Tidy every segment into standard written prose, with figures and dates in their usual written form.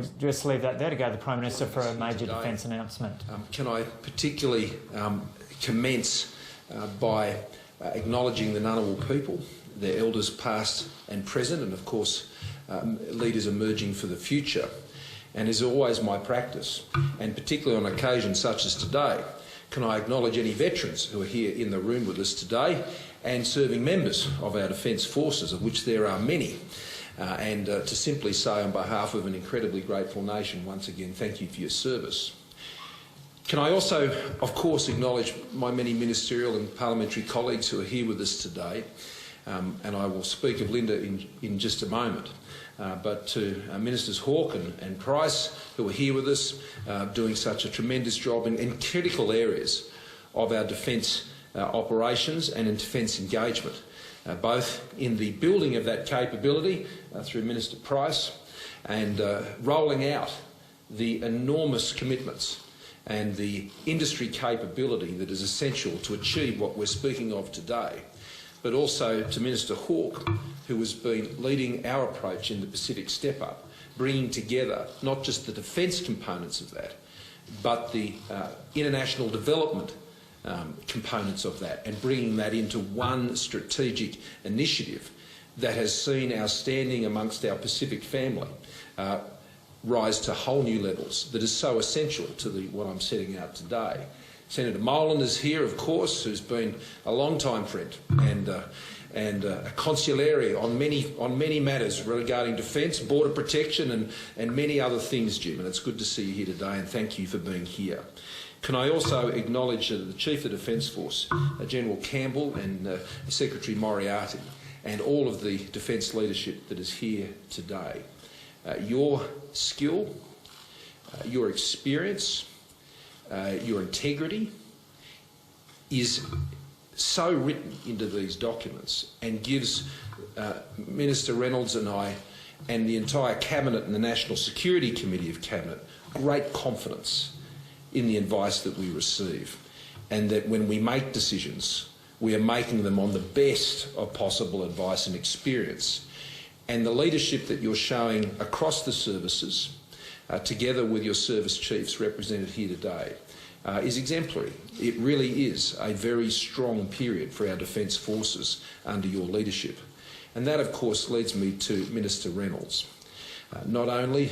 we'll just leave that there to go to the Prime Minister for a major defence announcement. Can I particularly commence by acknowledging the Ngunnawal people, their elders past and present, and of course leaders emerging for the future. And is always my practice, and particularly on occasions such as today, can I acknowledge any veterans who are here in the room with us today and serving members of our Defence Forces, of which there are many. And to simply say on behalf of an incredibly grateful nation, once again, thank you for your service. Can I also, of course, acknowledge my many ministerial and parliamentary colleagues who are here with us today, and I will speak of Linda in just a moment. But to Ministers Hawke and Price, who are here with us, doing such a tremendous job in critical areas of our defence operations and in defence engagement, both in the building of that capability through Minister Price and rolling out the enormous commitments and the industry capability that is essential to achieve what we're speaking of today, but also to Minister Hawke, who has been leading our approach in the Pacific Step Up, bringing together not just the defence components of that, but the international development components of that, and bringing that into one strategic initiative that has seen our standing amongst our Pacific family rise to whole new levels that is so essential to what I'm setting out today. Senator Molan is here, of course, who's been a long-time friend and a consigliere on many matters regarding defence, border protection and many other things, Jim, and it's good to see you here today, and thank you for being here. Can I also acknowledge the Chief of the Defence Force, General Campbell, and Secretary Moriarty, and all of the defence leadership that is here today. Your skill, your experience, your integrity is so written into these documents and gives Minister Reynolds and I and the entire Cabinet and the National Security Committee of Cabinet great confidence in the advice that we receive, and that when we make decisions, we are making them on the best of possible advice and experience. And the leadership that you're showing across the services, together with your service chiefs represented here today, is exemplary. It really is a very strong period for our Defence Forces under your leadership. And that, of course, leads me to Minister Reynolds. Not only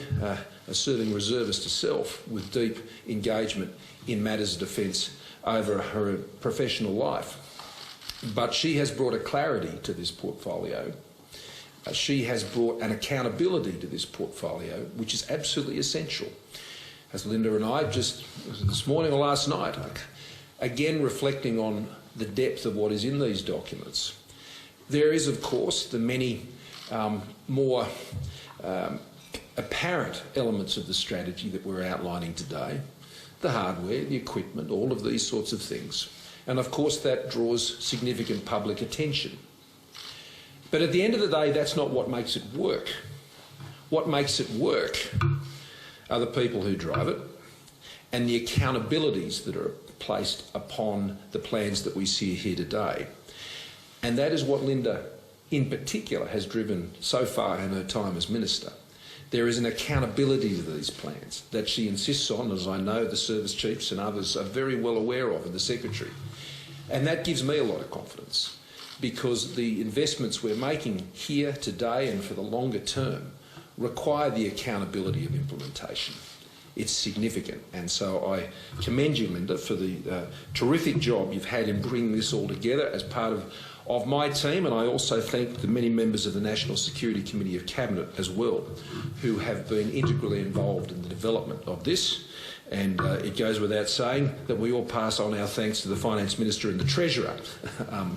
a serving reservist herself with deep engagement in matters of defence over her professional life, but she has brought a clarity to this portfolio. She has brought an accountability to this portfolio, which is absolutely essential. As Linda and I just this morning or last night, again reflecting on the depth of what is in these documents. There is, of course, the many more apparent elements of the strategy that we're outlining today, the hardware, the equipment, all of these sorts of things. And of course that draws significant public attention. But at the end of the day, that's not what makes it work. What makes it work are the people who drive it and the accountabilities that are placed upon the plans that we see here today. And that is what Linda, in particular, has driven so far in her time as Minister. There is an accountability to these plans that she insists on, as I know the service chiefs and others are very well aware of, and the Secretary. And that gives me a lot of confidence, because the investments we're making here today and for the longer term require the accountability of implementation. It's significant, and so I commend you, Linda, for the terrific job you've had in bringing this all together as part of my team, and I also thank the many members of the National Security Committee of Cabinet as well, who have been integrally involved in the development of this. And it goes without saying that we all pass on our thanks to the Finance Minister and the Treasurer,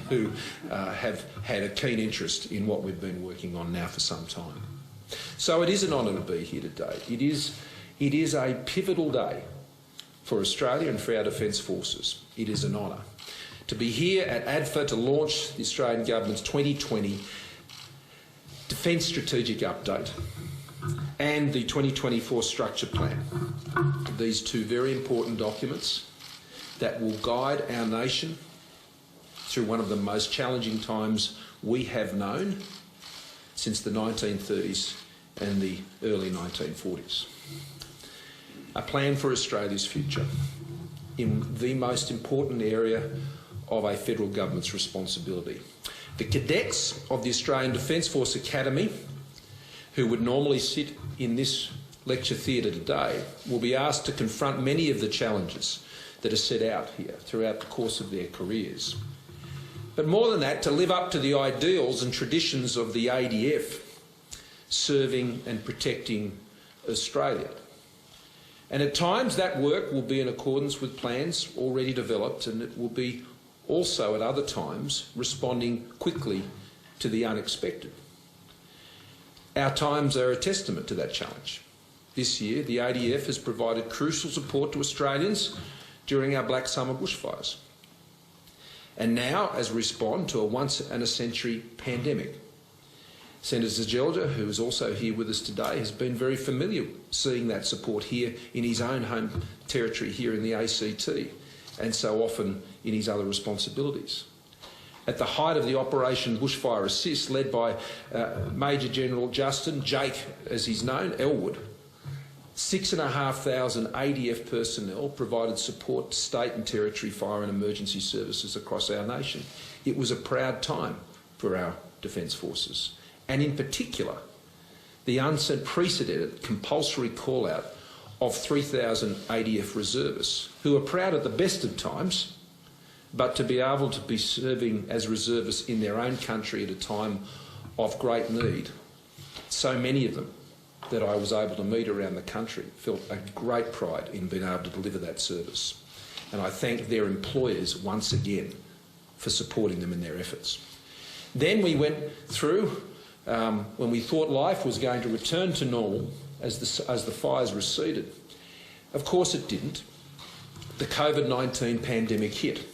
who have had a keen interest in what we've been working on now for some time. So it is an honour to be here today. It is a pivotal day for Australia and for our Defence Forces. It is an honour to be here at ADFA to launch the Australian Government's 2020 Defence Strategic Update and the 2024 Structure Plan. These two very important documents that will guide our nation through one of the most challenging times we have known since the 1930s and the early 1940s. A plan for Australia's future in the most important area of a federal government's responsibility. The cadets of the Australian Defence Force Academy, who would normally sit in this lecture theatre today, will be asked to confront many of the challenges that are set out here throughout the course of their careers. But more than that, to live up to the ideals and traditions of the ADF, serving and protecting Australia. And at times that work will be in accordance with plans already developed, and it will be also at other times responding quickly to the unexpected. Our times are a testament to that challenge. This year, the ADF has provided crucial support to Australians during our Black Summer bushfires. And now, as we respond to a once-in-a-century pandemic. Senator Zagelda, who is also here with us today, has been very familiar seeing that support here in his own home territory here in the ACT, and so often in his other responsibilities. At the height of the Operation Bushfire Assist, led by Major General Justin, Jake as he's known, Elwood, 6,500 ADF personnel provided support to state and territory fire and emergency services across our nation. It was a proud time for our Defence Forces, and in particular, the unprecedented compulsory call-out of 3,000 ADF reservists, who are proud at the best of times, but to be able to be serving as reservists in their own country at a time of great need. So many of them that I was able to meet around the country felt a great pride in being able to deliver that service. And I thank their employers once again for supporting them in their efforts. Then we went through, when we thought life was going to return to normal as the fires receded. Of course it didn't. The COVID-19 pandemic hit.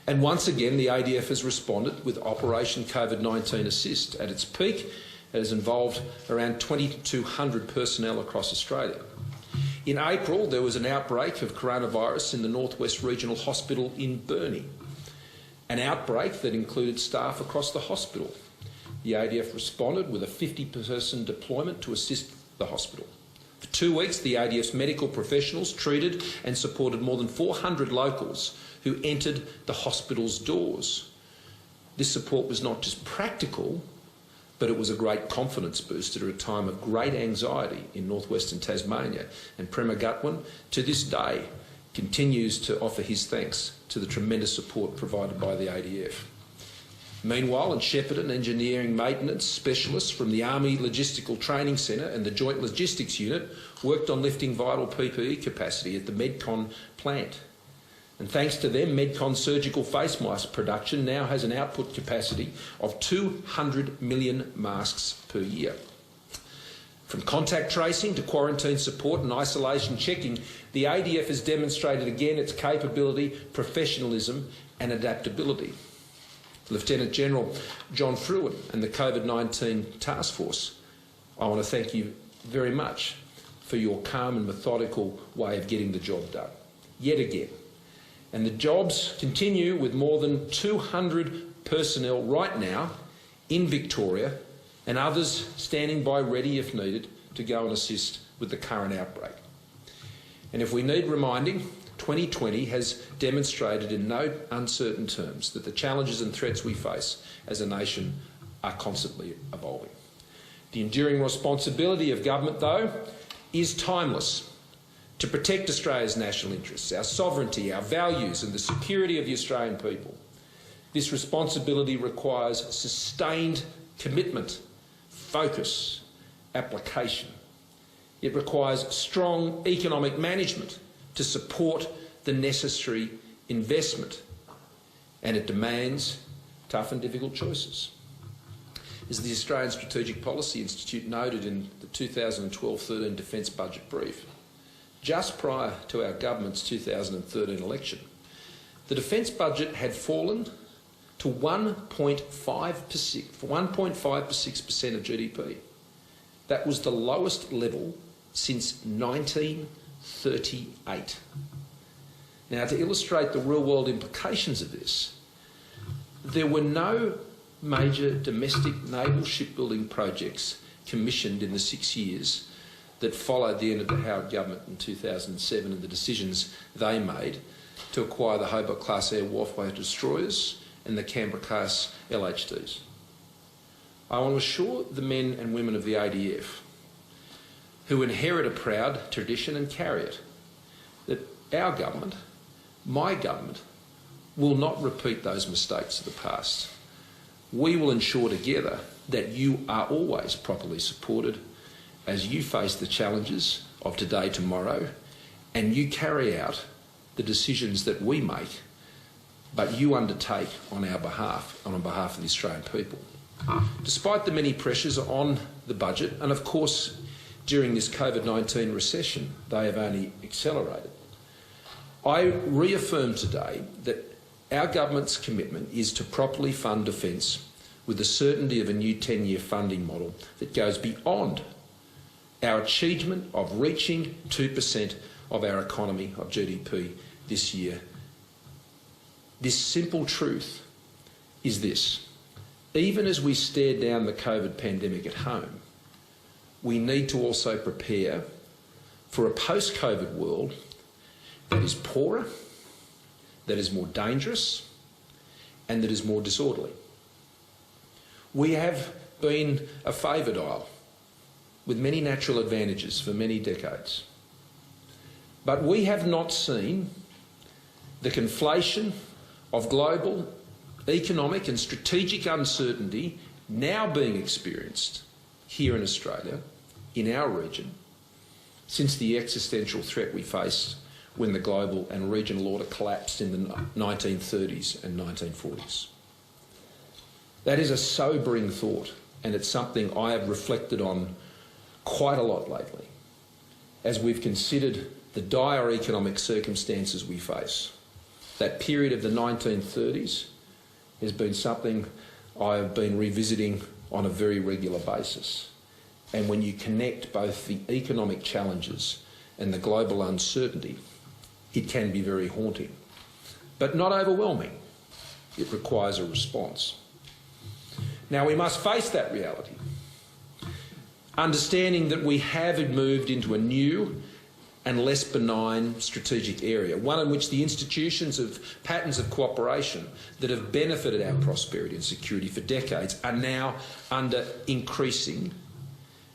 And once again, the ADF has responded with Operation COVID-19 Assist. At its peak, it has involved around 2,200 personnel across Australia. In April, there was an outbreak of coronavirus in the Northwest Regional Hospital in Burnie, an outbreak that included staff across the hospital. The ADF responded with a 50-person deployment to assist the hospital. For 2 weeks, the ADF's medical professionals treated and supported more than 400 locals who entered the hospital's doors. This support was not just practical, but it was a great confidence booster at a time of great anxiety in northwestern Tasmania. And Premier Gutwin, to this day, continues to offer his thanks to the tremendous support provided by the ADF. Meanwhile, in Shepparton, engineering maintenance specialists from the Army Logistical Training Centre and the Joint Logistics Unit worked on lifting vital PPE capacity at the Medcon plant. And thanks to them, Medcon surgical face mask production now has an output capacity of 200 million masks per year. From contact tracing to quarantine support and isolation checking, the ADF has demonstrated again its capability, professionalism and adaptability. Lieutenant General John Fruin and the COVID-19 Task Force, I want to thank you very much for your calm and methodical way of getting the job done, yet again. And the jobs continue with more than 200 personnel right now in Victoria and others standing by ready if needed to go and assist with the current outbreak. And if we need reminding, 2020 has demonstrated in no uncertain terms that the challenges and threats we face as a nation are constantly evolving. The enduring responsibility of government, though, is timeless. To protect Australia's national interests, our sovereignty, our values and the security of the Australian people. This responsibility requires sustained commitment, focus, application. It requires strong economic management to support the necessary investment, and it demands tough and difficult choices. As the Australian Strategic Policy Institute noted in the 2012-13 Defence Budget Brief, just prior to our government's 2013 election, the defence budget had fallen to 1.56% of GDP. That was the lowest level since 1938. Now, to illustrate the real-world implications of this, there were no major domestic naval shipbuilding projects commissioned in the 6 years that followed the end of the Howard government in 2007 and the decisions they made to acquire the Hobart-class air warfare destroyers and the Canberra-class LHDs. I want to assure the men and women of the ADF who inherit a proud tradition and carry it that our government, my government, will not repeat those mistakes of the past. We will ensure together that you are always properly supported as you face the challenges of today, tomorrow, and you carry out the decisions that we make, but you undertake on our behalf, on behalf of the Australian people. Despite the many pressures on the budget, and of course during this COVID-19 recession, they have only accelerated, I reaffirm today that our government's commitment is to properly fund defence with the certainty of a new 10-year funding model that goes beyond our achievement of reaching 2% of our economy, of GDP, this year. This simple truth is this: even as we stare down the COVID pandemic at home, we need to also prepare for a post-COVID world that is poorer, that is more dangerous, and that is more disorderly. We have been a favoured isle with many natural advantages for many decades. But we have not seen the conflation of global economic and strategic uncertainty now being experienced here in Australia, in our region, since the existential threat we faced when the global and regional order collapsed in the 1930s and 1940s. That is a sobering thought, and it's something I have reflected on quite a lot lately as we've considered the dire economic circumstances we face. That period of the 1930s has been something I have been revisiting on a very regular basis. And when you connect both the economic challenges and the global uncertainty, it can be very haunting, but not overwhelming. It requires a response. Now, we must face that reality, understanding that we have moved into a new and less benign strategic area, one in which the institutions of patterns of cooperation that have benefited our prosperity and security for decades are now under increasing,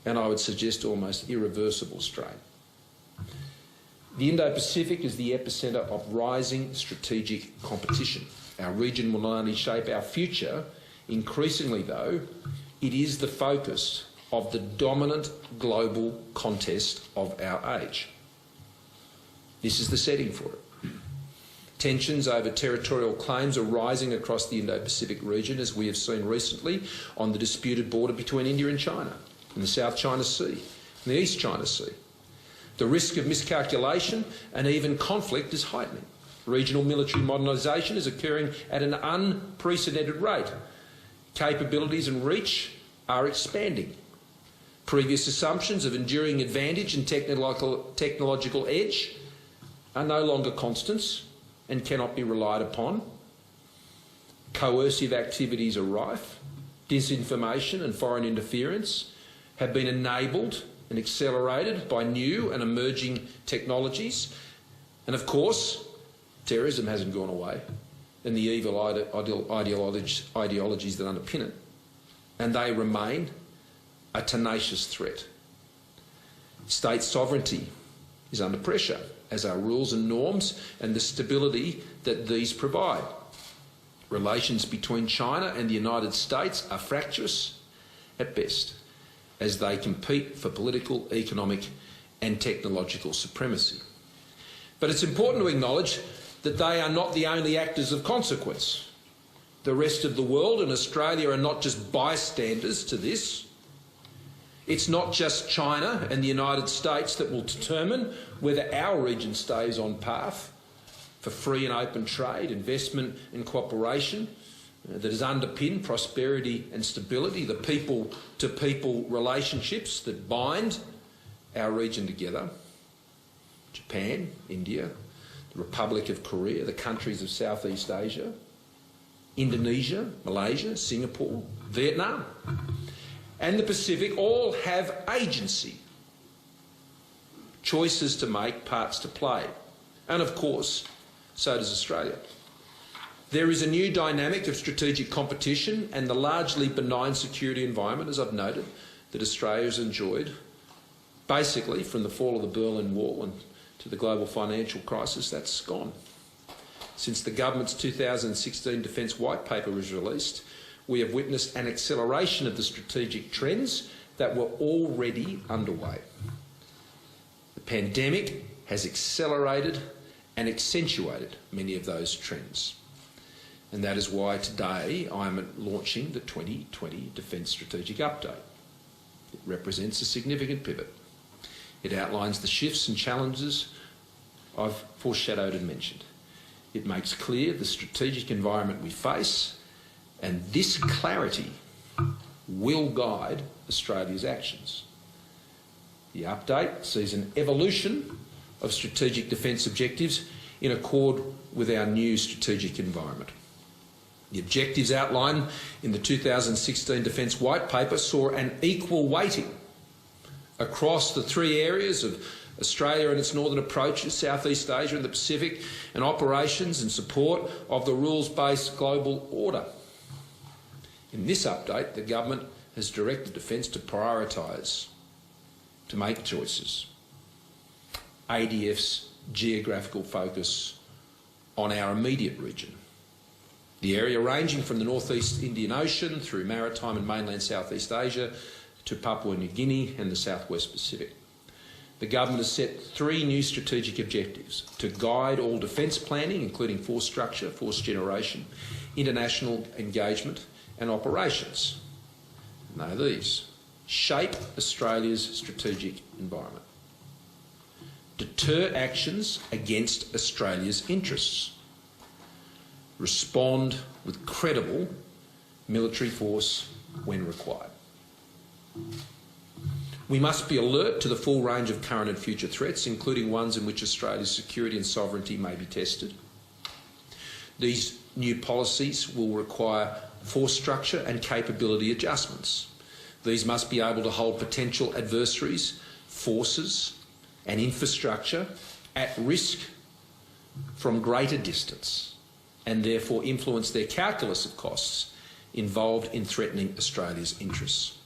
and I would suggest almost irreversible, strain. The Indo-Pacific is the epicentre of rising strategic competition. Our region will not only shape our future, increasingly though, it is the focus of the dominant global contest of our age. This is the setting for it. Tensions over territorial claims are rising across the Indo-Pacific region, as we have seen recently on the disputed border between India and China, in the South China Sea, and the East China Sea. The risk of miscalculation and even conflict is heightening. Regional military modernisation is occurring at an unprecedented rate. Capabilities and reach are expanding. Previous assumptions of enduring advantage and technological edge are no longer constants and cannot be relied upon. Coercive activities are rife. Disinformation and foreign interference have been enabled and accelerated by new and emerging technologies. And of course, terrorism hasn't gone away, and the evil ideologies that underpin it. And they remain a tenacious threat. State sovereignty is under pressure, as are rules and norms and the stability that these provide. Relations between China and the United States are fractious at best, as they compete for political, economic and technological supremacy. But it's important to acknowledge that they are not the only actors of consequence. The rest of the world and Australia are not just bystanders to this. It's not just China and the United States that will determine whether our region stays on path for free and open trade, investment and cooperation that has underpinned prosperity and stability, the people-to-people relationships that bind our region together. Japan, India, the Republic of Korea, the countries of Southeast Asia, Indonesia, Malaysia, Singapore, Vietnam. and the Pacific all have agency, choices to make, parts to play. And of course, so does Australia. There is a new dynamic of strategic competition and the largely benign security environment, as I've noted, that Australia has enjoyed, basically from the fall of the Berlin Wall and to the global financial crisis. That's gone. Since the government's 2016 Defence White Paper was released, we have witnessed an acceleration of the strategic trends that were already underway. The pandemic has accelerated and accentuated many of those trends. And that is why today I'm launching the 2020 Defence Strategic Update. It represents a significant pivot. It outlines the shifts and challenges I've foreshadowed and mentioned. It makes clear the strategic environment we face, and this clarity will guide Australia's actions. The update sees an evolution of strategic defence objectives in accord with our new strategic environment. The objectives outlined in the 2016 Defence White Paper saw an equal weighting across the three areas of Australia and its northern approaches, Southeast Asia and the Pacific, and operations and support of the rules-based global order. In this update, the government has directed Defence to prioritise, to make choices. ADF's geographical focus on our immediate region, the area ranging from the Northeast Indian Ocean through maritime and mainland Southeast Asia to Papua New Guinea and the Southwest Pacific. The government has set three new strategic objectives to guide all defence planning, including force structure, force generation, international engagement and operations. Know these: shape Australia's strategic environment, deter actions against Australia's interests, respond with credible military force when required. We must be alert to the full range of current and future threats, including ones in which Australia's security and sovereignty may be tested. These new policies will require force structure and capability adjustments. These must be able to hold potential adversaries, forces and infrastructure at risk from greater distance, and therefore influence their calculus of costs involved in threatening Australia's interests.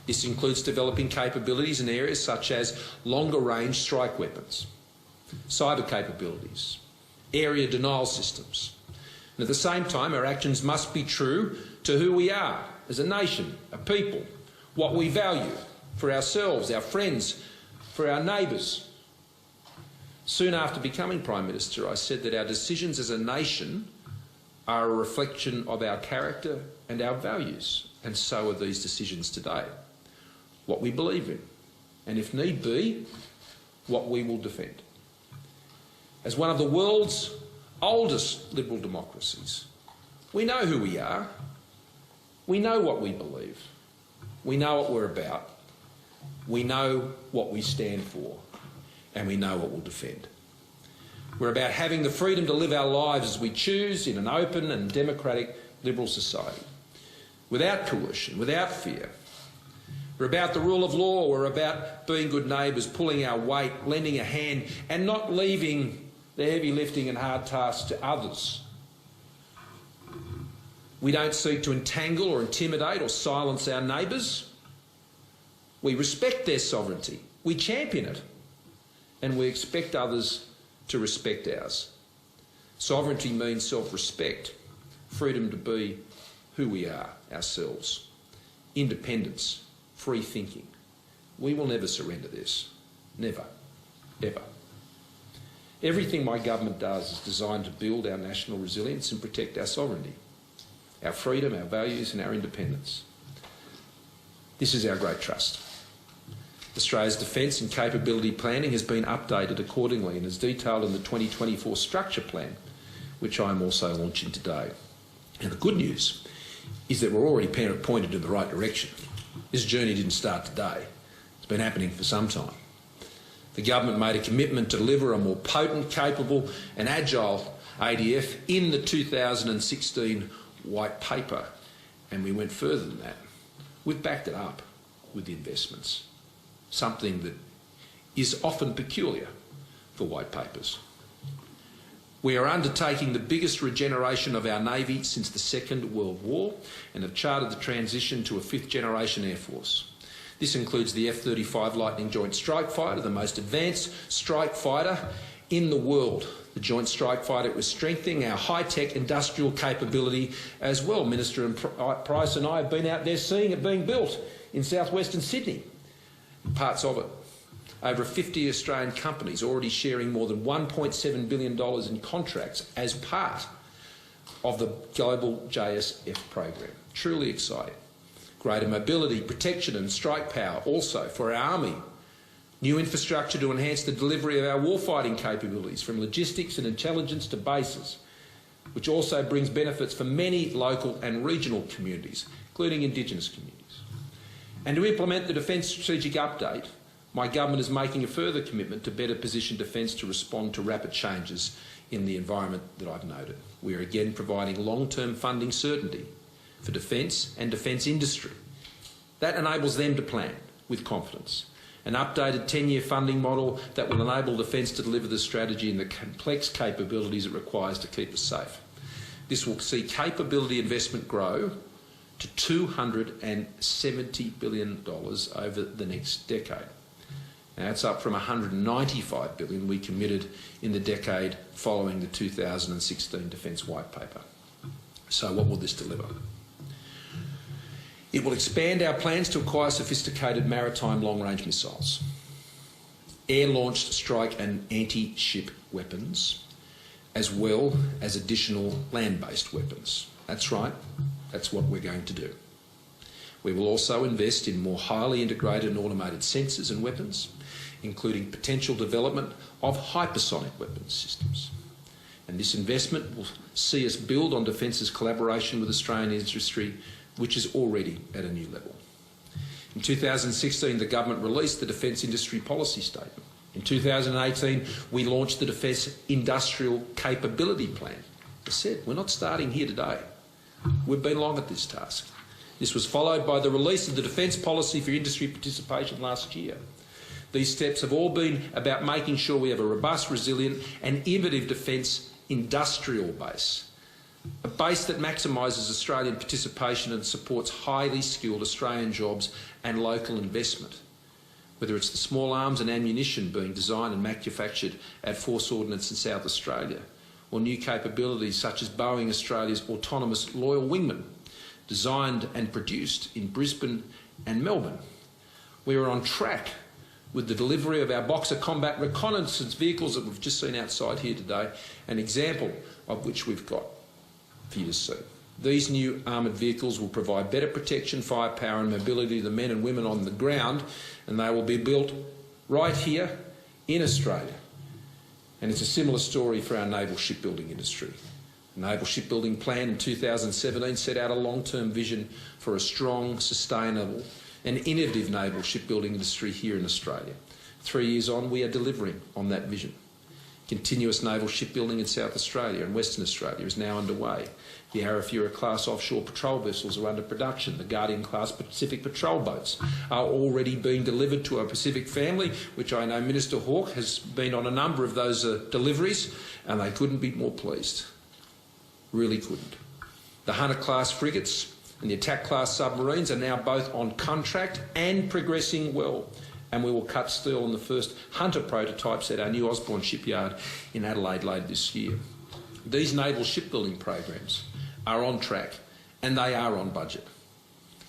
This includes developing capabilities in areas such as longer-range strike weapons, cyber capabilities, area denial systems. And at the same time, our actions must be true to who we are as a nation, a people, what we value for ourselves, our friends, for our neighbours. Soon after becoming Prime Minister, I said that our decisions as a nation are a reflection of our character and our values, and so are these decisions today. What we believe in, and if need be, what we will defend. As one of the world's oldest liberal democracies, we know who we are, we know what we believe, we know what we're about, we know what we stand for, and we know what we'll defend. We're about having the freedom to live our lives as we choose in an open and democratic liberal society, without coercion, without fear. We're about the rule of law. We're about being good neighbours, pulling our weight, lending a hand, and not leaving the heavy lifting and hard tasks to others. We don't seek to entangle or intimidate or silence our neighbours. We respect their sovereignty. We champion it. And we expect others to respect ours. Sovereignty means self-respect, freedom to be who we are ourselves, independence, free thinking. We will never surrender this. Never. Ever. Everything my government does is designed to build our national resilience and protect our sovereignty, our freedom, our values and our independence. This is our great trust. Australia's defence and capability planning has been updated accordingly and is detailed in the 2024 Structure Plan, which I am also launching today. And the good news is that we're already pointed in the right direction. This journey didn't start today. It's been happening for some time. The government made a commitment to deliver a more potent, capable and agile ADF in the 2016 White Paper, and we went further than that. we've backed it up with the investments, something that is often peculiar for white papers. We are undertaking the biggest regeneration of our Navy since the Second World War and have charted the transition to a fifth-generation Air Force. This includes the F-35 Lightning Joint Strike Fighter, the most advanced strike fighter in the world. The Joint Strike Fighter was strengthening our high-tech industrial capability as well. Minister Price and I have been out there seeing it being built in southwestern Sydney, parts of it. Over 50 Australian companies already sharing more than $1.7 billion in contracts as part of the global JSF program. Truly exciting. Greater mobility, protection and strike power also for our Army. New infrastructure to enhance the delivery of our warfighting capabilities from logistics and intelligence to bases, which also brings benefits for many local and regional communities, including Indigenous communities. And to implement the Defence Strategic Update, my government is making a further commitment to better position defence to respond to rapid changes in the environment that I've noted. We are again providing long-term funding certainty for defence and defence industry. That enables them to plan with confidence. An updated 10-year funding model that will enable defence to deliver the strategy and the complex capabilities it requires to keep us safe. This will see capability investment grow to $270 billion over the next decade. Now, it's up from $195 billion we committed in the decade following the 2016 Defence White Paper. So what will this deliver? It will expand our plans to acquire sophisticated maritime long-range missiles, air-launched strike and anti-ship weapons, as well as additional land-based weapons. That's right, that's what we're going to do. We will also invest in more highly integrated and automated sensors and weapons, including potential development of hypersonic weapons systems. And this investment will see us build on Defence's collaboration with Australian industry, which is already at a new level. In 2016, the government released the Defence Industry Policy Statement. In 2018, we launched the Defence Industrial Capability Plan. As I said, we're not starting here today. We've been long at this task. This was followed by the release of the Defence Policy for Industry Participation last year. These steps have all been about making sure we have a robust, resilient and innovative defence industrial base, a base that maximises Australian participation and supports highly skilled Australian jobs and local investment. Whether it's the small arms and ammunition being designed and manufactured at Force Ordnance in South Australia, or new capabilities such as Boeing Australia's autonomous Loyal Wingman, designed and produced in Brisbane and Melbourne. We are on track with the delivery of our Boxer combat reconnaissance vehicles that we've just seen outside here today, an example of which we've got for you to see. These new armoured vehicles will provide better protection, firepower and mobility to the men and women on the ground, and they will be built right here in Australia. And it's a similar story for our naval shipbuilding industry. The Naval Shipbuilding Plan in 2017 set out a long-term vision for a strong, sustainable and innovative naval shipbuilding industry here in Australia. 3 years on, we are delivering on that vision. Continuous naval shipbuilding in South Australia and Western Australia is now underway. The Arafura-class offshore patrol vessels are under production. The Guardian-class Pacific patrol boats are already being delivered to our Pacific family, which I know Minister Hawke has been on a number of those deliveries, and they couldn't be more pleased. Really couldn't. The Hunter-class frigates and the Attack-class submarines are now both on contract and progressing well, and we will cut steel on the first Hunter prototypes at our new Osborne shipyard in Adelaide later this year. These naval shipbuilding programs are on track and they are on budget.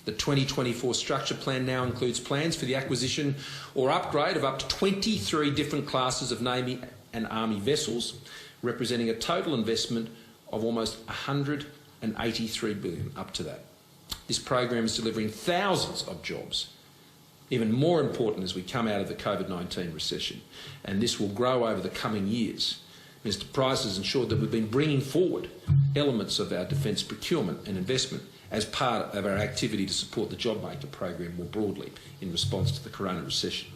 The 2024 structure plan now includes plans for the acquisition or upgrade of up to 23 different classes of Navy and Army vessels, representing a total investment of almost $183 billion up to that. This program is delivering thousands of jobs, even more important as we come out of the COVID-19 recession, and this will grow over the coming years. Mr Price has ensured that we've been bringing forward elements of our defence procurement and investment as part of our activity to support the JobMaker program more broadly in response to the corona recession.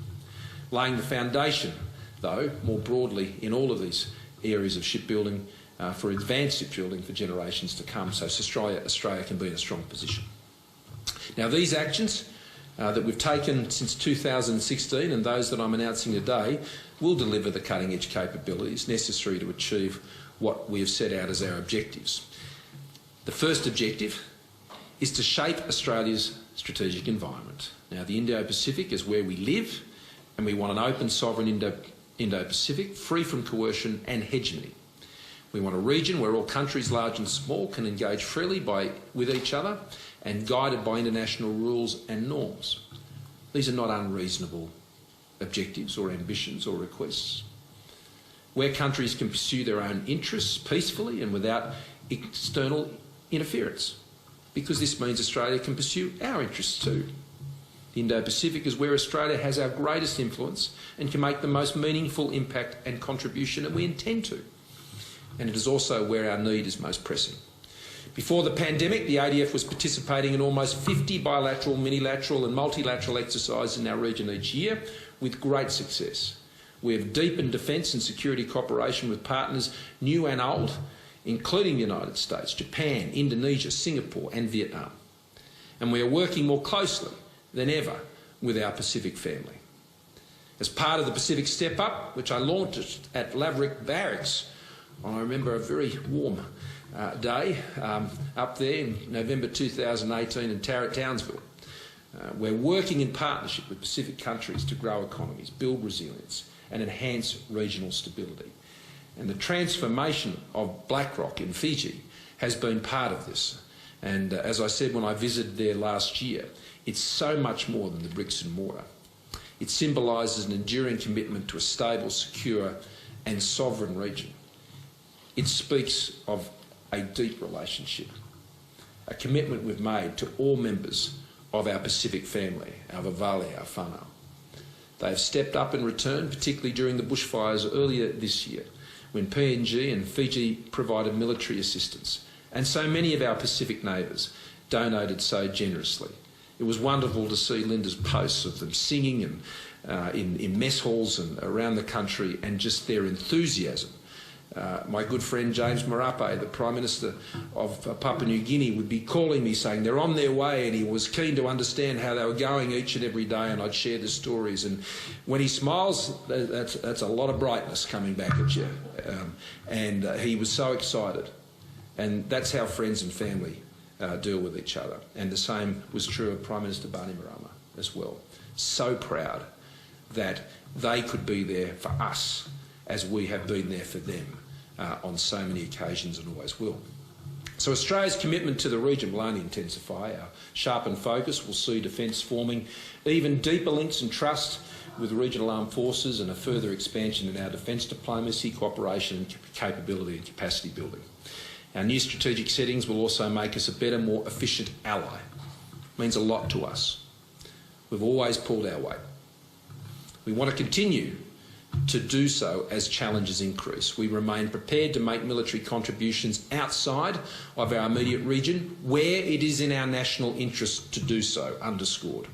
Laying the foundation, though, more broadly in all of these areas of shipbuilding for advanced shipbuilding for generations to come, so Australia can be in a strong position. Now, these actions that we've taken since 2016 and those that I'm announcing today will deliver the cutting-edge capabilities necessary to achieve what we have set out as our objectives. The first objective is to shape Australia's strategic environment. Now, the Indo-Pacific is where we live, and we want an open, sovereign Indo-Pacific, free from coercion and hegemony. We want a region where all countries, large and small, can engage freely with each other and guided by international rules and norms. These are not unreasonable objectives or ambitions or requests. Where countries can pursue their own interests peacefully and without external interference, because this means Australia can pursue our interests too. The Indo-Pacific is where Australia has our greatest influence and can make the most meaningful impact and contribution, and we intend to. And it is also where our need is most pressing. Before the pandemic, the ADF was participating in almost 50 bilateral, minilateral and multilateral exercises in our region each year with great success. We have deepened defence and security cooperation with partners new and old, including the United States, Japan, Indonesia, Singapore and Vietnam. And we are working more closely than ever with our Pacific family. As part of the Pacific Step Up, which I launched at Laverick Barracks, I remember a very warm day up there in November 2018 in Townsville. We're working in partnership with Pacific countries to grow economies, build resilience and enhance regional stability. And the transformation of BlackRock in Fiji has been part of this. And as I said when I visited there last year, it's so much more than the bricks and mortar. It symbolises an enduring commitment to a stable, secure and sovereign region. It speaks of a deep relationship, a commitment we've made to all members of our Pacific family, our Vavale, our whānau. They have stepped up in return, particularly during the bushfires earlier this year, when PNG and Fiji provided military assistance, and so many of our Pacific neighbours donated so generously. It was wonderful to see Linda's posts of them singing and in mess halls and around the country, and just their enthusiasm. My good friend James Marape, the Prime Minister of Papua New Guinea, would be calling me saying they're on their way, and he was keen to understand how they were going each and every day, and I'd share the stories. And when he smiles, that's a lot of brightness coming back at you. And he was so excited. And that's how friends and family deal with each other. And the same was true of Prime Minister Bainimarama as well. So proud that they could be there for us as we have been there for them on so many occasions and always will. So Australia's commitment to the region will only intensify. Our sharpened focus will see defence forming even deeper links and trust with regional armed forces, and a further expansion in our defence diplomacy, cooperation and capability and capacity building. Our new strategic settings will also make us a better, more efficient ally. It means a lot to us. We've always pulled our weight. We want to continue to do so as challenges increase. We remain prepared to make military contributions outside of our immediate region where it is in our national interest to do so, underscored,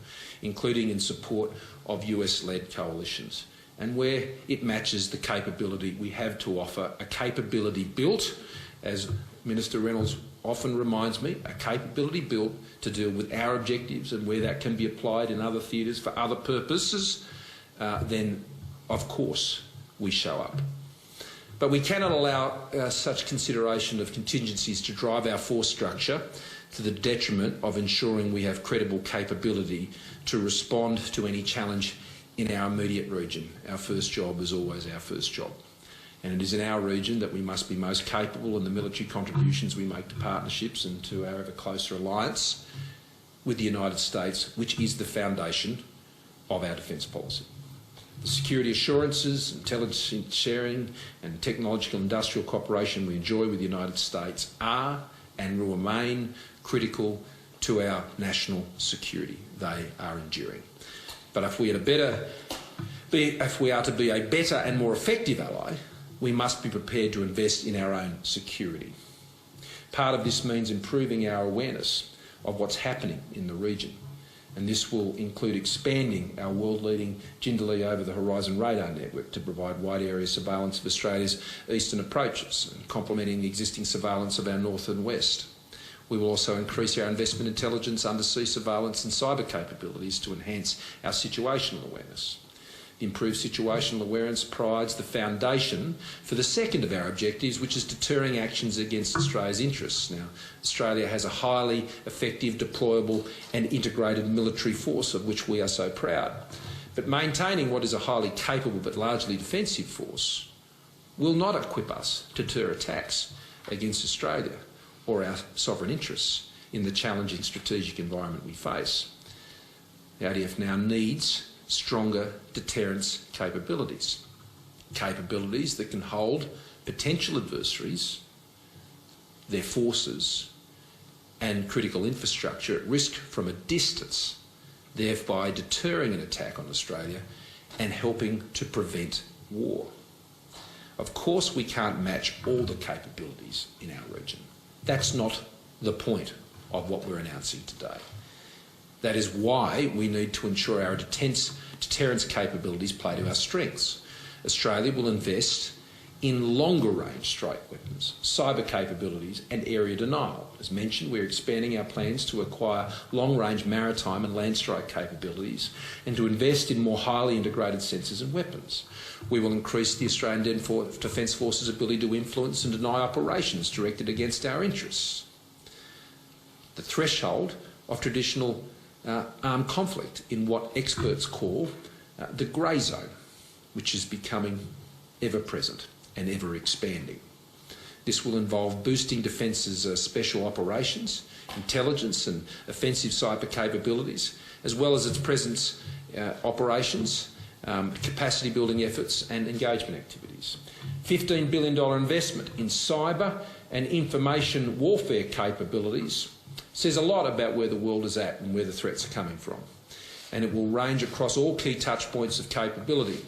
including in support of US-led coalitions, and where it matches the capability we have to offer, a capability built, as Minister Reynolds often reminds me, a capability built to deal with our objectives, and where that can be applied in other theatres for other purposes, then of course we show up. But we cannot allow such consideration of contingencies to drive our force structure to the detriment of ensuring we have credible capability to respond to any challenge in our immediate region. Our first job is always our first job. And it is in our region that we must be most capable in the military contributions we make to partnerships and to our ever closer alliance with the United States, which is the foundation of our defence policy. The security assurances, intelligence sharing and technological industrial cooperation we enjoy with the United States are and will remain critical to our national security. They are enduring. But if we are to be a better and more effective ally, we must be prepared to invest in our own security. Part of this means improving our awareness of what's happening in the region. And this will include expanding our world-leading Jindalee over-the-horizon radar network to provide wide area surveillance of Australia's eastern approaches and complementing the existing surveillance of our north and west. We will also increase our investment intelligence, undersea surveillance and cyber capabilities to enhance our situational awareness. The improved situational awareness provides the foundation for the second of our objectives, which is deterring actions against Australia's interests. Now, Australia has a highly effective, deployable and integrated military force of which we are so proud. But maintaining what is a highly capable but largely defensive force will not equip us to deter attacks against Australia or our sovereign interests in the challenging strategic environment we face. The ADF now needs stronger deterrence capabilities. Capabilities that can hold potential adversaries, their forces and critical infrastructure at risk from a distance, thereby deterring an attack on Australia and helping to prevent war. Of course, we can't match all the capabilities in our region. That's not the point of what we're announcing today. That is why we need to ensure our deterrence capabilities play to our strengths. Australia will invest in longer-range strike weapons, cyber capabilities and area denial. As mentioned, we're expanding our plans to acquire long-range maritime and land strike capabilities and to invest in more highly integrated sensors and weapons. We will increase the Australian Defence Force's ability to influence and deny operations directed against our interests. The threshold of traditional armed conflict in what experts call the grey zone, which is becoming ever-present and ever-expanding. This will involve boosting Defence's special operations, intelligence and offensive cyber capabilities, as well as its presence operations, capacity building efforts and engagement activities. $15 billion investment in cyber and information warfare capabilities says a lot about where the world is at and where the threats are coming from. And it will range across all key touch points of capability: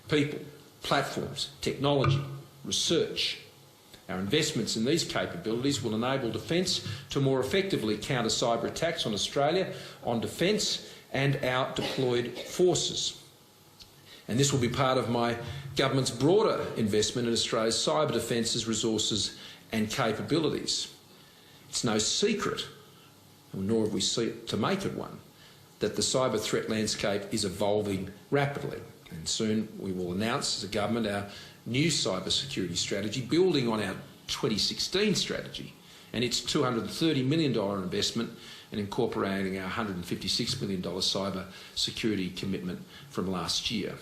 people, platforms, technology, research. Our investments in these capabilities will enable Defence to more effectively counter cyber attacks on Australia, on Defence and our deployed forces. And this will be part of my government's broader investment in Australia's cyber defence's resources and capabilities. It's no secret, nor have we sought to make it one, that the cyber threat landscape is evolving rapidly. And soon we will announce as a government our new cyber security strategy, building on our 2016 strategy and its $230 million investment and incorporating our $156 million cyber security commitment from last year.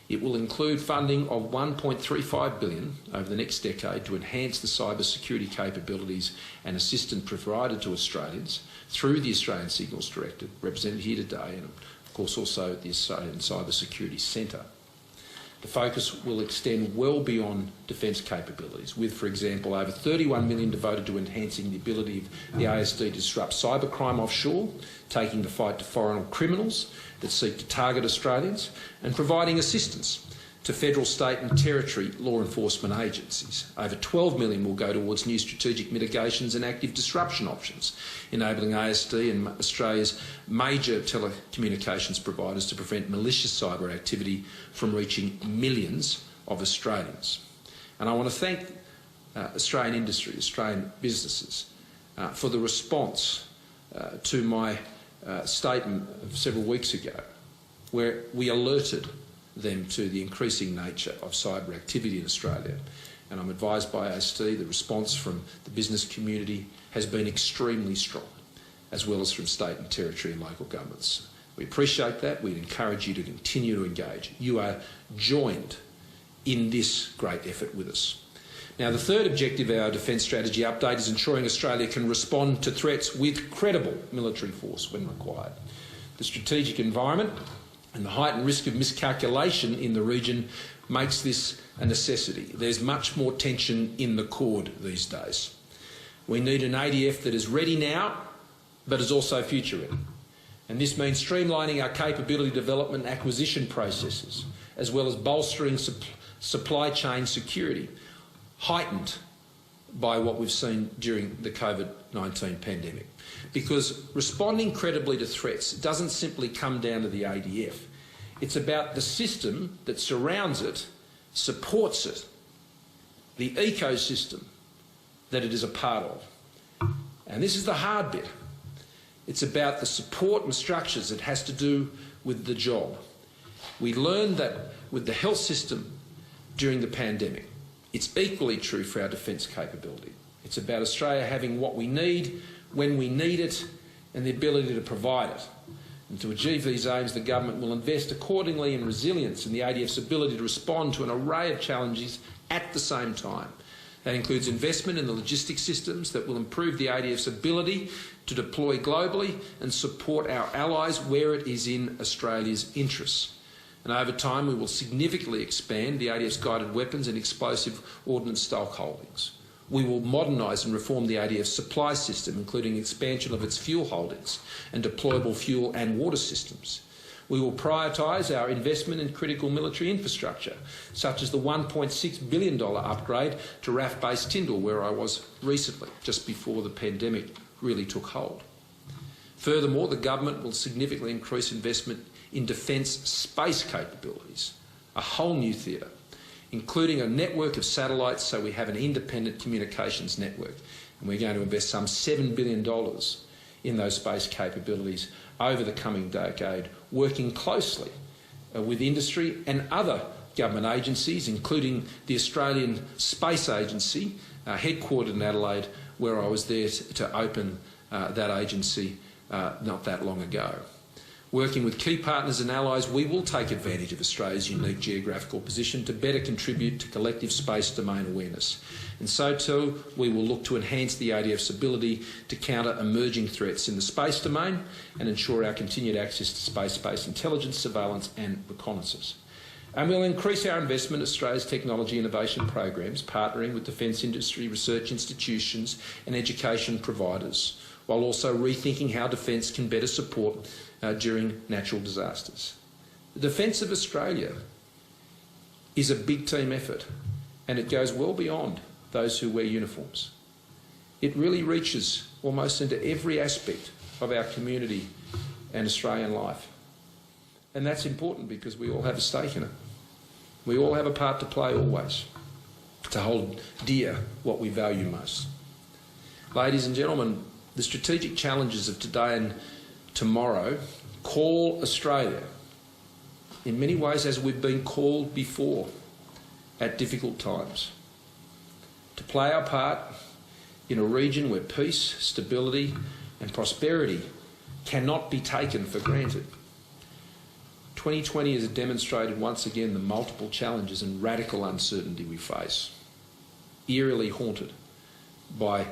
It will include funding of $1.35 billion over the next decade to enhance the cyber security capabilities and assistance provided to Australians through the Australian Signals Directorate, represented here today, and of course also the Australian Cyber Security Centre. The focus will extend well beyond defence capabilities, with, for example, over $31 million devoted to enhancing the ability of the ASD to disrupt cybercrime offshore, taking the fight to foreign criminals that seek to target Australians, and providing assistance to federal, state and territory law enforcement agencies. Over $12 million will go towards new strategic mitigations and active disruption options, enabling ASD and Australia's major telecommunications providers to prevent malicious cyber activity from reaching millions of Australians. And I want to thank Australian industry, Australian businesses, for the response to my statement of several weeks ago, where we alerted them to the increasing nature of cyber activity in Australia. And I'm advised by ASD the response from the business community has been extremely strong, as well as from state and territory and local governments. We appreciate that. We'd encourage you to continue to engage. You are joined in this great effort with us. Now, the third objective of our defence strategy update is ensuring Australia can respond to threats with credible military force when required. The strategic environment and the heightened risk of miscalculation in the region makes this a necessity. There's much more tension in the cord these days. We need an ADF that is ready now, but is also future ready. And this means streamlining our capability development and acquisition processes, as well as bolstering supply chain security, heightened by what we've seen during the COVID-19 pandemic. Because responding credibly to threats doesn't simply come down to the ADF. It's about the system that surrounds it, supports it, the ecosystem that it is a part of. And this is the hard bit. It's about the support and structures it has to do with the job. We learned that with the health system during the pandemic. It's equally true for our defence capability. It's about Australia having what we need, when we need it, and the ability to provide it. And to achieve these aims, the government will invest accordingly in resilience and the ADF's ability to respond to an array of challenges at the same time. That includes investment in the logistics systems that will improve the ADF's ability to deploy globally and support our allies where it is in Australia's interests. And over time, we will significantly expand the ADF's guided weapons and explosive ordnance stock holdings. We will modernise and reform the ADF's supply system, including expansion of its fuel holdings and deployable fuel and water systems. We will prioritise our investment in critical military infrastructure, such as the $1.6 billion upgrade to RAF Base Tyndall, where I was recently, just before the pandemic really took hold. Furthermore, the government will significantly increase investment in defence space capabilities, a whole new theatre, including a network of satellites so we have an independent communications network. And we're going to invest some $7 billion in those space capabilities over the coming decade, working closely with industry and other government agencies, including the Australian Space Agency, headquartered in Adelaide, where I was there to open that agency not that long ago. Working with key partners and allies, we will take advantage of Australia's unique geographical position to better contribute to collective space domain awareness. And so too, we will look to enhance the ADF's ability to counter emerging threats in the space domain and ensure our continued access to space-based intelligence, surveillance and reconnaissance. And we'll increase our investment in Australia's technology innovation programs, partnering with defence industry, research institutions and education providers, while also rethinking how defence can better support during natural disasters. The defence of Australia is a big team effort, and it goes well beyond those who wear uniforms. It really reaches almost into every aspect of our community and Australian life. And that's important because we all have a stake in it. We all have a part to play always, to hold dear what we value most. Ladies and gentlemen, the strategic challenges of today and tomorrow call Australia, in many ways as we've been called before at difficult times, to play our part in a region where peace, stability and prosperity cannot be taken for granted. 2020 has demonstrated once again the multiple challenges and radical uncertainty we face, eerily haunted by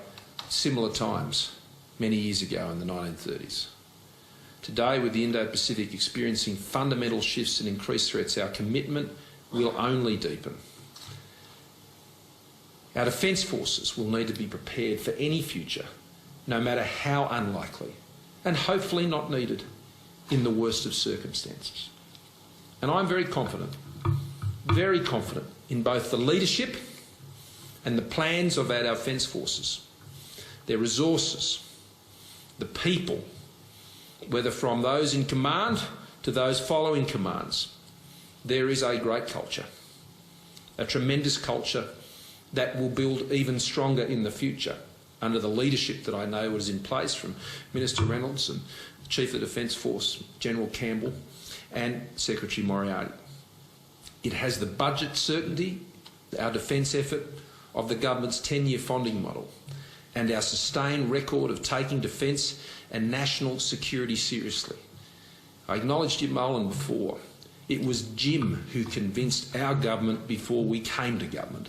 similar times many years ago in the 1930s. Today, with the Indo-Pacific experiencing fundamental shifts and increased threats, our commitment will only deepen. Our defence forces will need to be prepared for any future, no matter how unlikely, and hopefully not needed in the worst of circumstances. And I'm very confident in both the leadership and the plans of our defence forces, their resources, the people, whether from those in command to those following commands. There is a great culture, a tremendous culture that will build even stronger in the future under the leadership that I know is in place from Minister Reynolds and Chief of the Defence Force, General Campbell, and Secretary Moriarty. It has the budget certainty, our defence effort, of the government's 10-year funding model, and our sustained record of taking defence and national security seriously. I acknowledged Jim Molan before. It was Jim who convinced our government before we came to government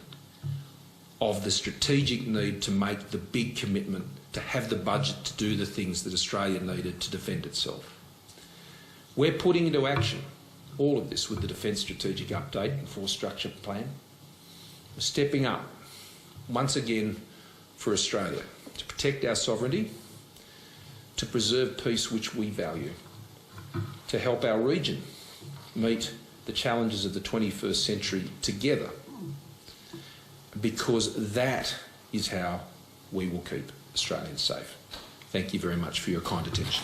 of the strategic need to make the big commitment to have the budget to do the things that Australia needed to defend itself. We're putting into action all of this with the Defence Strategic Update and Force Structure Plan. We're stepping up once again for Australia to protect our sovereignty, to preserve peace which we value, to help our region meet the challenges of the 21st century together, because that is how we will keep Australians safe. Thank you very much for your kind attention.